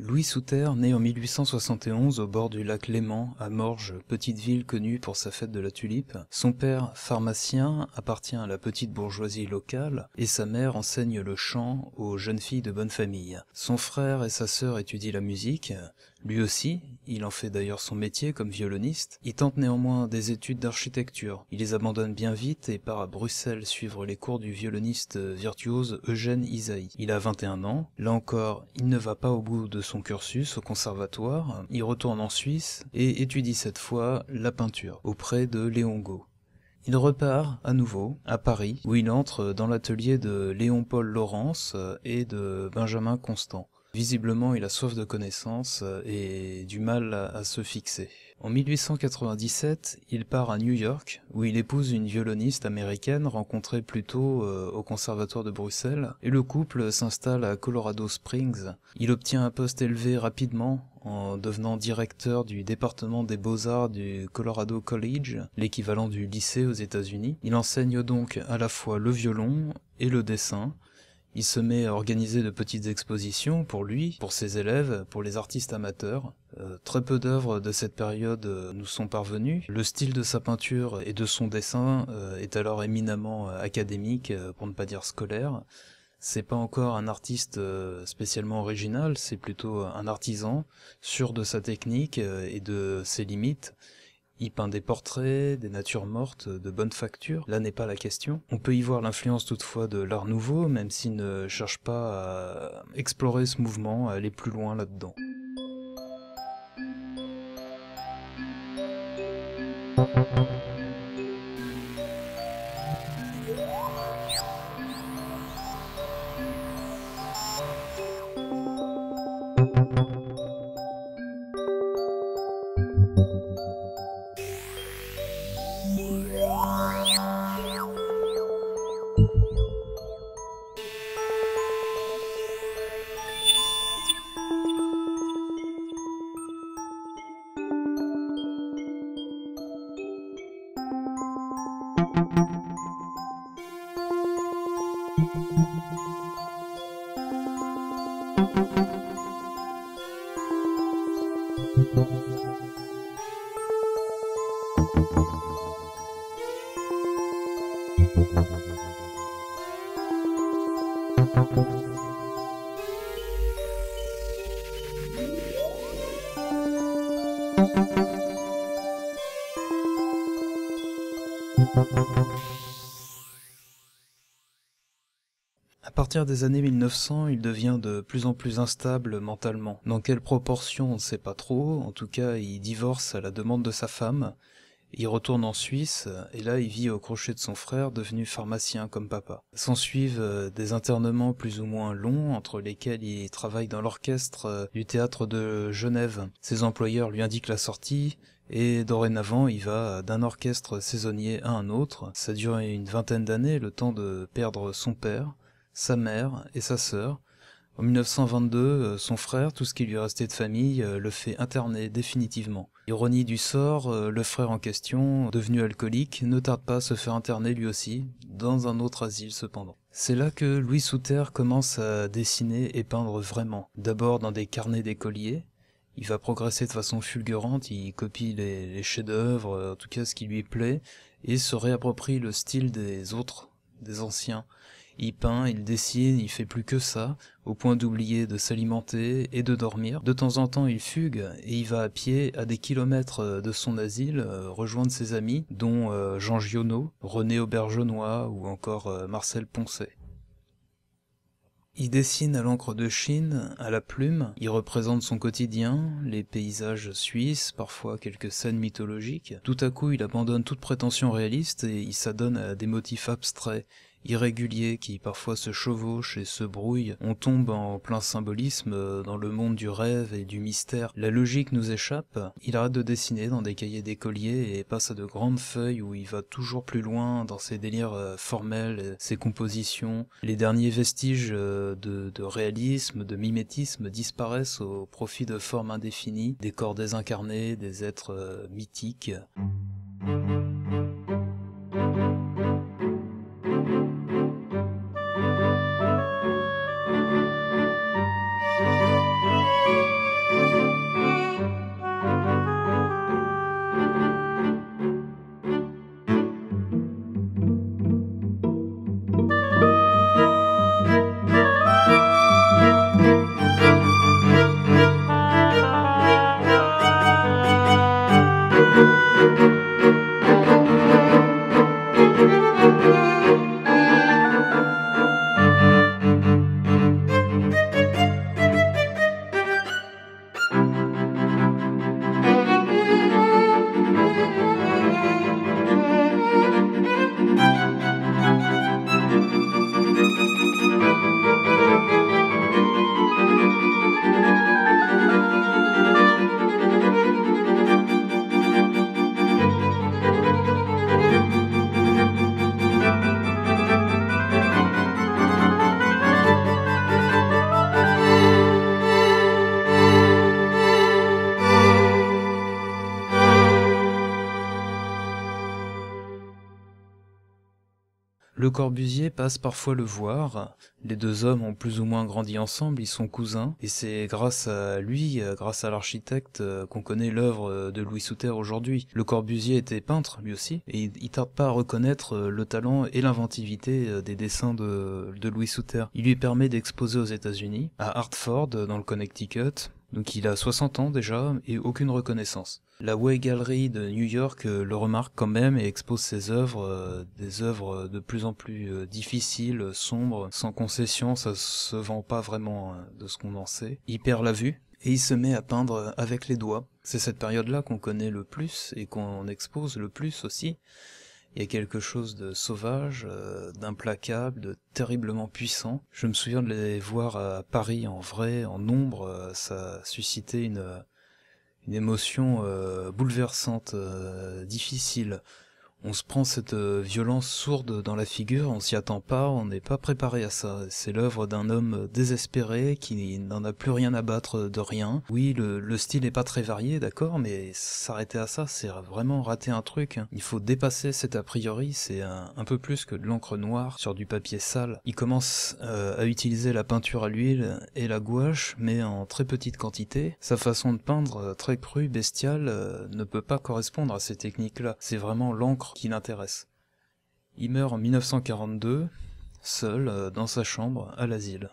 Louis Souter naît en 1871 au bord du lac Léman, à Morges, petite ville connue pour sa fête de la tulipe. Son père, pharmacien, appartient à la petite bourgeoisie locale et sa mère enseigne le chant aux jeunes filles de bonne famille. Son frère et sa sœur étudient la musique. Lui aussi, il en fait d'ailleurs son métier comme violoniste. Il tente néanmoins des études d'architecture. Il les abandonne bien vite et part à Bruxelles suivre les cours du violoniste virtuose Eugène Ysaÿe. Il a 21 ans. Là encore, il ne va pas au bout de son cursus au conservatoire. Il retourne en Suisse et étudie cette fois la peinture auprès de Léon Gau. Il repart à nouveau à Paris où il entre dans l'atelier de Léon-Paul Laurence et de Benjamin Constant. Visiblement, il a soif de connaissances et du mal à se fixer. En 1897, il part à New York, où il épouse une violoniste américaine rencontrée plus tôt au Conservatoire de Bruxelles, et le couple s'installe à Colorado Springs. Il obtient un poste élevé rapidement en devenant directeur du département des beaux-arts du Colorado College, l'équivalent du lycée aux États-Unis. Il enseigne donc à la fois le violon et le dessin. Il se met à organiser de petites expositions pour lui, pour ses élèves, pour les artistes amateurs. Très peu d'œuvres de cette période nous sont parvenues. Le style de sa peinture et de son dessin est alors éminemment académique, pour ne pas dire scolaire. C'est pas encore un artiste spécialement original, c'est plutôt un artisan, sûr de sa technique et de ses limites. Il peint des portraits, des natures mortes, de bonne facture, là n'est pas la question. On peut y voir l'influence toutefois de l'art nouveau, même s'il ne cherche pas à explorer ce mouvement, à aller plus loin là-dedans. À partir des années 1900, il devient de plus en plus instable mentalement. Dans quelle proportion, on ne sait pas trop. En tout cas, il divorce à la demande de sa femme. Il retourne en Suisse, et là il vit au crochet de son frère, devenu pharmacien comme papa. S'ensuivent des internements plus ou moins longs, entre lesquels il travaille dans l'orchestre du théâtre de Genève. Ses employeurs lui indiquent la sortie, et dorénavant il va d'un orchestre saisonnier à un autre. Ça dure une vingtaine d'années, le temps de perdre son père, sa mère et sa sœur. En 1922, son frère, tout ce qui lui restait de famille, le fait interner définitivement. Ironie du sort, le frère en question, devenu alcoolique, ne tarde pas à se faire interner lui aussi, dans un autre asile cependant. C'est là que Louis Souter commence à dessiner et peindre vraiment. D'abord dans des carnets d'écoliers. Il va progresser de façon fulgurante, il copie les chefs-d'œuvre, en tout cas ce qui lui plaît, et se réapproprie le style des autres, des anciens. Il peint, il dessine, il fait plus que ça, au point d'oublier de s'alimenter et de dormir. De temps en temps, il fugue et il va à pied à des kilomètres de son asile rejoindre ses amis, dont Jean Giono, René Aubergenois ou encore Marcel Poncet. Il dessine à l'encre de Chine, à la plume, il représente son quotidien, les paysages suisses, parfois quelques scènes mythologiques. Tout à coup, il abandonne toute prétention réaliste et il s'adonne à des motifs abstraits, irréguliers, qui parfois se chevauchent et se brouillent. On tombe en plein symbolisme dans le monde du rêve et du mystère. La logique nous échappe. Il arrête de dessiner dans des cahiers d'écoliers et passe à de grandes feuilles où il va toujours plus loin dans ses délires formels, ses compositions. Les derniers vestiges de réalisme, de mimétisme disparaissent au profit de formes indéfinies, des corps désincarnés, des êtres mythiques. Le Corbusier passe parfois le voir, les deux hommes ont plus ou moins grandi ensemble, ils sont cousins, et c'est grâce à lui, grâce à l'architecte, qu'on connaît l'œuvre de Louis Souter aujourd'hui. Le Corbusier était peintre, lui aussi, et il tarde pas à reconnaître le talent et l'inventivité des dessins de Louis Souter. Il lui permet d'exposer aux États-Unis, à Hartford, dans le Connecticut, donc il a 60 ans déjà, et aucune reconnaissance. La Way Gallery de New York le remarque quand même et expose ses œuvres, des œuvres de plus en plus difficiles, sombres, sans concession, ça se vend pas vraiment de ce qu'on en sait. Il perd la vue et il se met à peindre avec les doigts. C'est cette période-là qu'on connaît le plus et qu'on expose le plus aussi. Il y a quelque chose de sauvage, d'implacable, de terriblement puissant. Je me souviens de les voir à Paris en vrai, en nombre, ça a suscité une émotion bouleversante, difficile. On se prend cette violence sourde dans la figure, on s'y attend pas, on n'est pas préparé à ça. C'est l'œuvre d'un homme désespéré qui n'en a plus rien à battre de rien. Oui, le style est pas très varié, d'accord, mais s'arrêter à ça, c'est vraiment rater un truc. Il faut dépasser cet a priori, c'est un peu plus que de l'encre noire sur du papier sale. Il commence à utiliser la peinture à l'huile et la gouache, mais en très petite quantité. Sa façon de peindre, très crue, bestiale, ne peut pas correspondre à ces techniques-là. C'est vraiment l'encre qui l'intéresse. Il meurt en 1942, seul, dans sa chambre, à l'asile.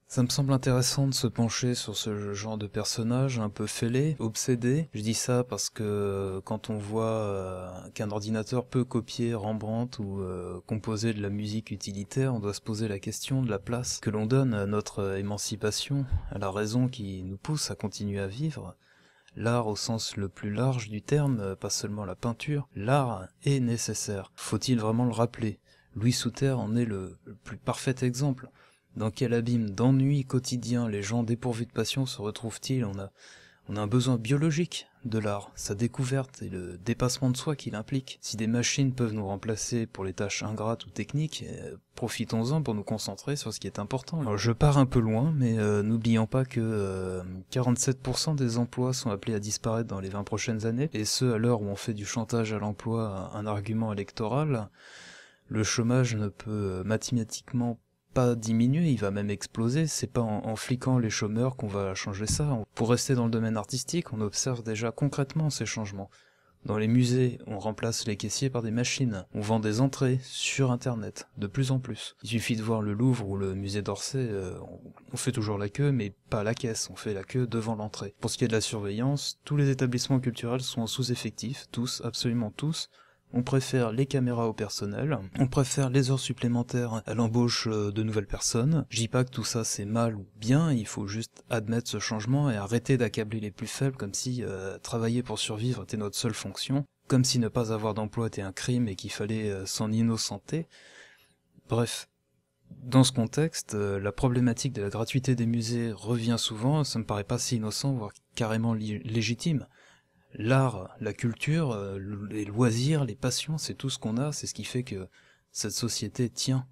Ça me semble intéressant de se pencher sur ce genre de personnage un peu fêlé, obsédé. Je dis ça parce que quand on voit qu'un ordinateur peut copier Rembrandt ou composer de la musique utilitaire, on doit se poser la question de la place que l'on donne à notre émancipation, à la raison qui nous pousse à continuer à vivre. L'art au sens le plus large du terme, pas seulement la peinture, l'art est nécessaire. Faut-il vraiment le rappeler ? Louis Souter en est le plus parfait exemple. Dans quel abîme d'ennui quotidien les gens dépourvus de passion se retrouvent-ils? On a un besoin biologique de l'art, sa découverte et le dépassement de soi qu'il implique. Si des machines peuvent nous remplacer pour les tâches ingrates ou techniques, profitons-en pour nous concentrer sur ce qui est important. Alors je pars un peu loin, mais n'oublions pas que 47% des emplois sont appelés à disparaître dans les 20 prochaines années, et ce à l'heure où on fait du chantage à l'emploi un argument électoral. Le chômage ne peut mathématiquement pas diminuer, il va même exploser. C'est pas en fliquant les chômeurs qu'on va changer ça. Pour rester dans le domaine artistique, on observe déjà concrètement ces changements. Dans les musées, on remplace les caissiers par des machines. On vend des entrées sur internet, de plus en plus. Il suffit de voir le Louvre ou le musée d'Orsay, on fait toujours la queue, mais pas à la caisse, on fait la queue devant l'entrée. Pour ce qui est de la surveillance, tous les établissements culturels sont en sous-effectif, tous, absolument tous. On préfère les caméras au personnel, on préfère les heures supplémentaires à l'embauche de nouvelles personnes. Je dis pas que tout ça c'est mal ou bien, il faut juste admettre ce changement et arrêter d'accabler les plus faibles comme si travailler pour survivre était notre seule fonction, comme si ne pas avoir d'emploi était un crime et qu'il fallait s'en innocenter. Bref, dans ce contexte, la problématique de la gratuité des musées revient souvent, ça me paraît pas si innocent, voire carrément légitime. L'art, la culture, les loisirs, les passions, c'est tout ce qu'on a, c'est ce qui fait que cette société tient.